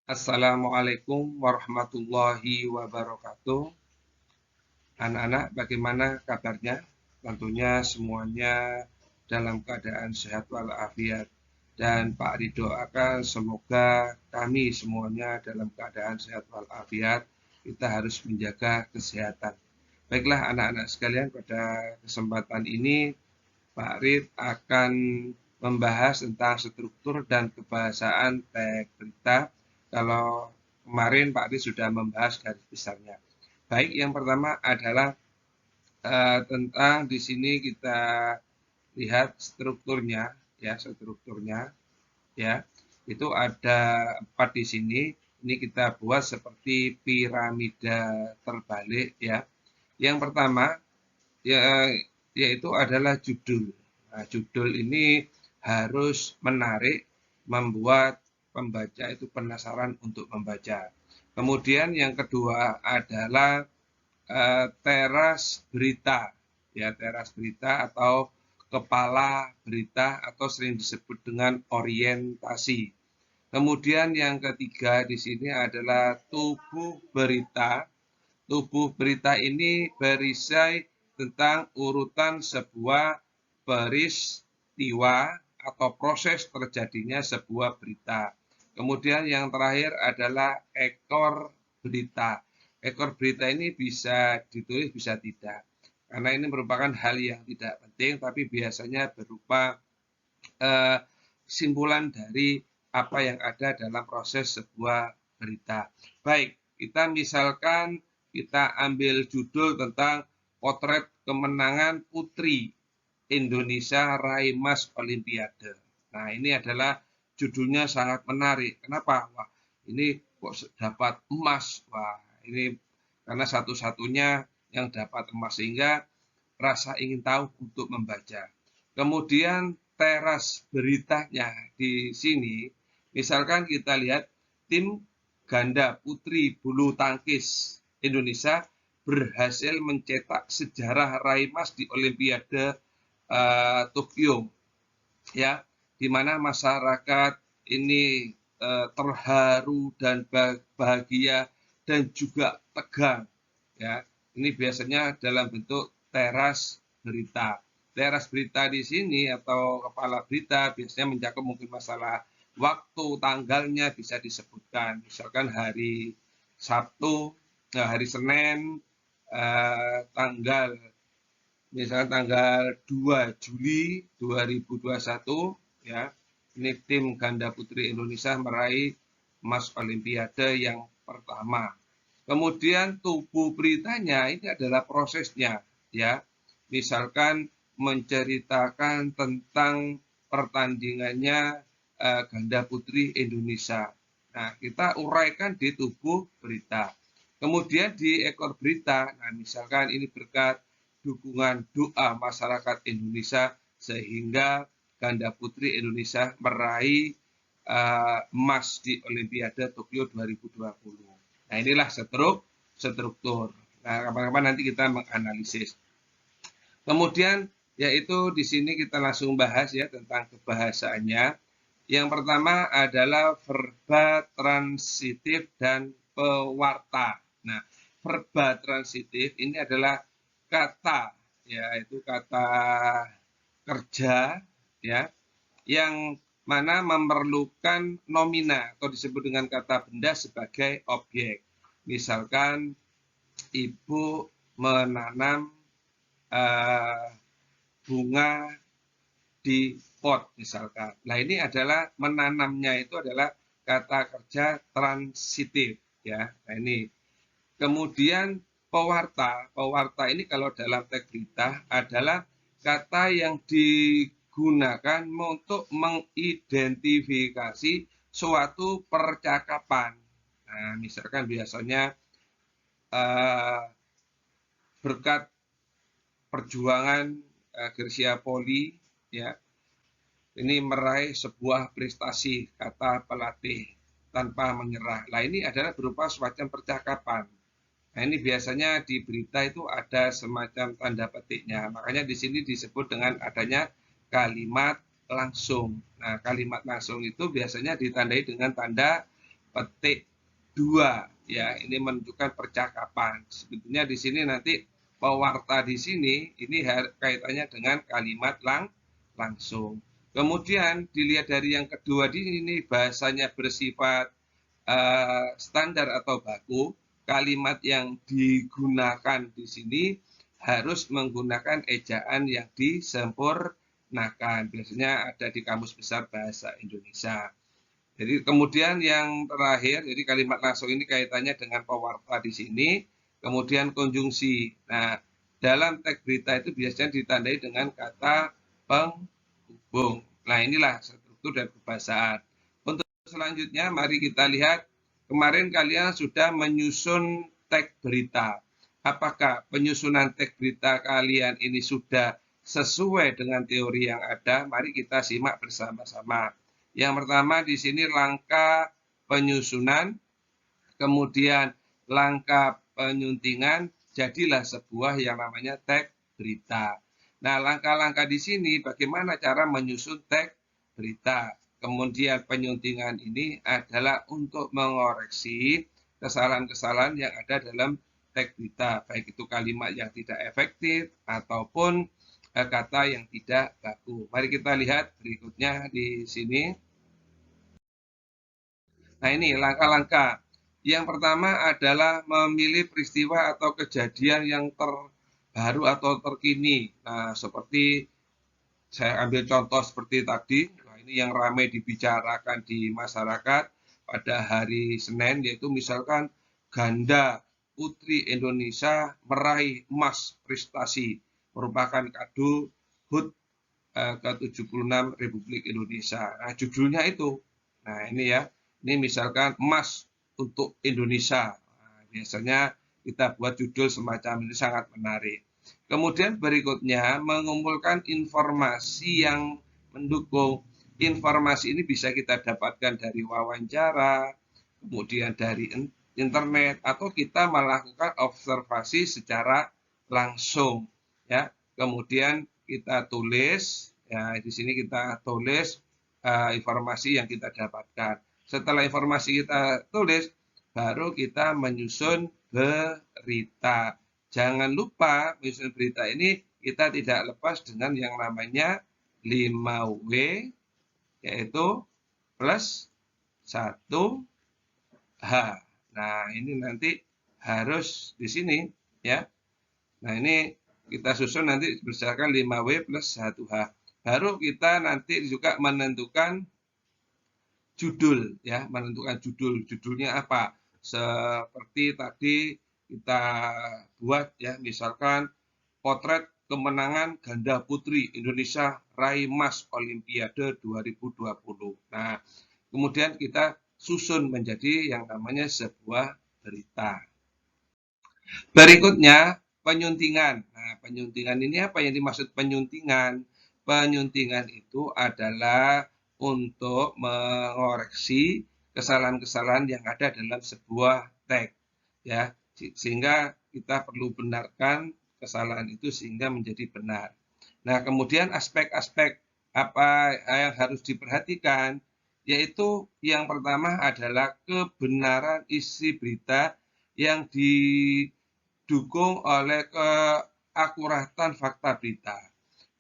Assalamualaikum warahmatullahi wabarakatuh. Anak-anak, bagaimana kabarnya? Tentunya semuanya dalam keadaan sehat walafiat. Dan Pak Ridho akan semoga kami semuanya dalam keadaan sehat walafiat. Kita harus menjaga kesehatan. Baiklah anak-anak sekalian, pada kesempatan ini Pak Rid akan membahas tentang struktur dan kebahasaan teks berita. Kalau kemarin Pak Rid sudah membahas garis besarnya. Baik, yang pertama adalah tentang di sini kita lihat strukturnya, ya strukturnya, ya itu ada 4 di sini. Ini kita buat seperti piramida terbalik, ya. Yang pertama, ya, yaitu adalah judul. Nah, judul ini harus menarik, membuat pembaca itu penasaran untuk membaca. Kemudian yang kedua adalah teras berita, ya teras berita atau kepala berita atau sering disebut dengan orientasi. Kemudian yang ketiga di sini adalah tubuh berita. Tubuh berita ini berisi tentang urutan sebuah peristiwa atau proses terjadinya sebuah berita. Kemudian yang terakhir adalah ekor berita. Ekor berita ini bisa ditulis, bisa tidak. Karena ini merupakan hal yang tidak penting, tapi biasanya berupa kesimpulan dari apa yang ada dalam proses sebuah berita. Baik, kita misalkan kita ambil judul tentang potret kemenangan putri Indonesia raih emas Olimpiade. Nah, ini adalah judulnya sangat menarik. Kenapa? Wah, ini kok dapat emas. Wah, ini karena satu-satunya yang dapat emas, sehingga rasa ingin tahu untuk membaca. Kemudian teras beritanya di sini, misalkan kita lihat tim ganda putri bulu tangkis Indonesia berhasil mencetak sejarah raih emas di Olimpiade Tokyo, ya, di mana masyarakat ini terharu dan bahagia dan juga tegang, ya. Ini biasanya dalam bentuk teras berita. Teras berita di sini atau kepala berita biasanya mencakup mungkin masalah waktu, tanggalnya bisa disebutkan. Misalkan hari Sabtu, hari Senin, tanggal misalnya tanggal 2 Juli 2021, ya. Ini tim ganda putri Indonesia meraih emas Olimpiade yang pertama. Kemudian tubuh beritanya ini adalah prosesnya, ya. Misalkan menceritakan tentang pertandingannya ganda putri Indonesia. Nah, kita uraikan di tubuh berita. Kemudian di ekor berita, nah misalkan ini berkat dukungan doa masyarakat Indonesia sehingga ganda putri Indonesia meraih emas di Olimpiade Tokyo 2020. Nah, inilah struktur. Nah, kapan-kapan nanti kita menganalisis. Kemudian yaitu di sini kita langsung bahas ya tentang kebahasaannya. Yang pertama adalah verba transitif dan pewarta. Nah, verba transitif ini adalah kata, ya, itu kata kerja, ya, yang mana memerlukan nomina atau disebut dengan kata benda sebagai objek. Misalkan ibu menanam bunga di pot misalkan. Nah, ini adalah menanamnya itu adalah kata kerja transitif, ya. Nah, ini. Kemudian pewarta ini kalau dalam teks berita adalah kata yang digunakan untuk mengidentifikasi suatu percakapan. Nah, misalkan biasanya berkat perjuangan Gracia Poli, ya, ini meraih sebuah prestasi, kata pelatih tanpa menyerah. Nah, ini adalah berupa semacam percakapan. Nah, ini biasanya di berita itu ada semacam tanda petiknya. Makanya di sini disebut dengan adanya kalimat langsung. Nah, kalimat langsung itu biasanya ditandai dengan tanda petik 2 ya, ini menunjukkan percakapan. Sebetulnya di sini nanti pewarta di sini ini kaitannya dengan kalimat langsung. Kemudian dilihat dari yang kedua di sini bahasanya bersifat standar atau baku. Kalimat yang digunakan di sini harus menggunakan ejaan yang disempurnakan. Biasanya ada di Kamus Besar Bahasa Indonesia. Jadi kemudian yang terakhir, jadi kalimat langsung ini kaitannya dengan pewarta di sini, kemudian konjungsi. Nah, dalam teks berita itu biasanya ditandai dengan kata penghubung. Nah, inilah struktur dan kebahasaan. Untuk selanjutnya, mari kita lihat. Kemarin kalian sudah menyusun teks berita. Apakah penyusunan teks berita kalian ini sudah sesuai dengan teori yang ada? Mari kita simak bersama-sama. Yang pertama di sini langkah penyusunan, kemudian langkah penyuntingan, jadilah sebuah yang namanya teks berita. Nah, langkah-langkah di sini bagaimana cara menyusun teks berita. Kemudian penyuntingan ini adalah untuk mengoreksi kesalahan-kesalahan yang ada dalam teks berita, baik itu kalimat yang tidak efektif ataupun kata yang tidak baku. Mari kita lihat berikutnya di sini. Nah, ini langkah-langkah. Yang pertama adalah memilih peristiwa atau kejadian yang terbaru atau terkini. Nah, seperti saya ambil contoh seperti tadi. Nah, ini yang ramai dibicarakan di masyarakat pada hari Senin, yaitu misalkan ganda putri Indonesia meraih emas prestasi, merupakan kado HUT ke-76 Republik Indonesia. Nah, judulnya itu. Nah, ini ya. Ini misalkan emas untuk Indonesia. Nah, biasanya kita buat judul semacam ini, sangat menarik. Kemudian berikutnya mengumpulkan informasi yang mendukung. Informasi ini bisa kita dapatkan dari wawancara, kemudian dari internet, atau kita melakukan observasi secara langsung. Ya, kemudian kita tulis. Ya, di sini kita tulis informasi yang kita dapatkan. Setelah informasi kita tulis, baru kita menyusun berita. Jangan lupa menyusun berita ini kita tidak lepas dengan yang namanya 5W, yaitu plus 1H. Nah, ini nanti harus di sini ya. Nah, ini kita susun nanti berdasarkan 5W plus 1H. Baru kita nanti juga menentukan judul ya, menentukan judulnya apa. Seperti tadi kita buat ya, misalkan potret kemenangan ganda putri Indonesia raih emas Olimpiade 2020. Nah, kemudian kita susun menjadi yang namanya sebuah berita. Berikutnya penyuntingan. Nah, penyuntingan ini apa yang dimaksud penyuntingan? Penyuntingan itu adalah untuk mengoreksi kesalahan-kesalahan yang ada dalam sebuah teks ya, sehingga kita perlu benarkan kesalahan itu sehingga menjadi benar. Nah, kemudian aspek-aspek apa yang harus diperhatikan, yaitu yang pertama adalah kebenaran isi berita yang didukung oleh keakuratan fakta berita.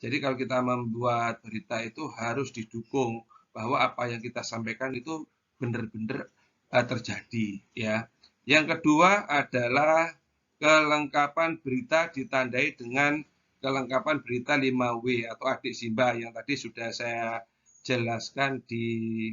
Jadi kalau kita membuat berita itu harus didukung bahwa apa yang kita sampaikan itu benar-benar terjadi ya. Yang kedua adalah kelengkapan berita ditandai dengan kelengkapan berita 5W atau adik Simba yang tadi sudah saya jelaskan di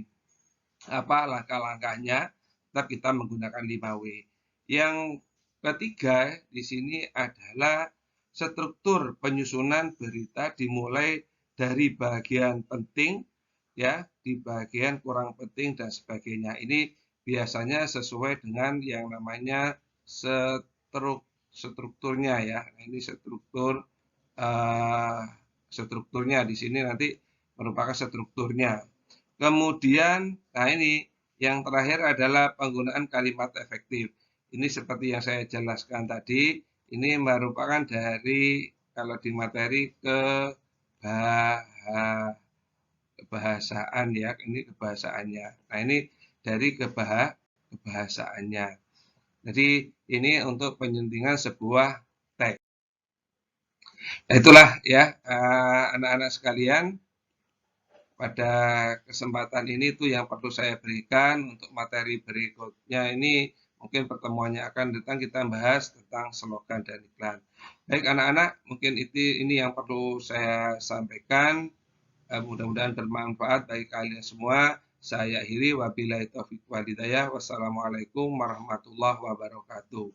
langkah-langkahnya, tetap kita menggunakan 5W. Yang ketiga di sini adalah struktur penyusunan berita dimulai dari bagian penting ya, di bagian kurang penting dan sebagainya. Ini biasanya sesuai dengan yang namanya strukturnya ya. Ini strukturnya di sini nanti merupakan strukturnya. Kemudian, nah ini yang terakhir adalah penggunaan kalimat efektif. Ini seperti yang saya jelaskan tadi, ini merupakan dari kalau di materi kebahasaan ya, ini kebahasaannya. Nah, ini dari kebahasaannya. Jadi ini untuk penyuntingan sebuah teks. Nah, itulah ya anak-anak sekalian, pada kesempatan ini itu yang perlu saya berikan. Untuk materi berikutnya ini mungkin pertemuannya akan datang kita bahas tentang slogan dan iklan. Baik anak-anak, mungkin ini yang perlu saya sampaikan. Mudah-mudahan bermanfaat bagi kalian semua. Saya akhiri, wabillahi taufiq wal hidayah. Wassalamualaikum warahmatullahi wabarakatuh.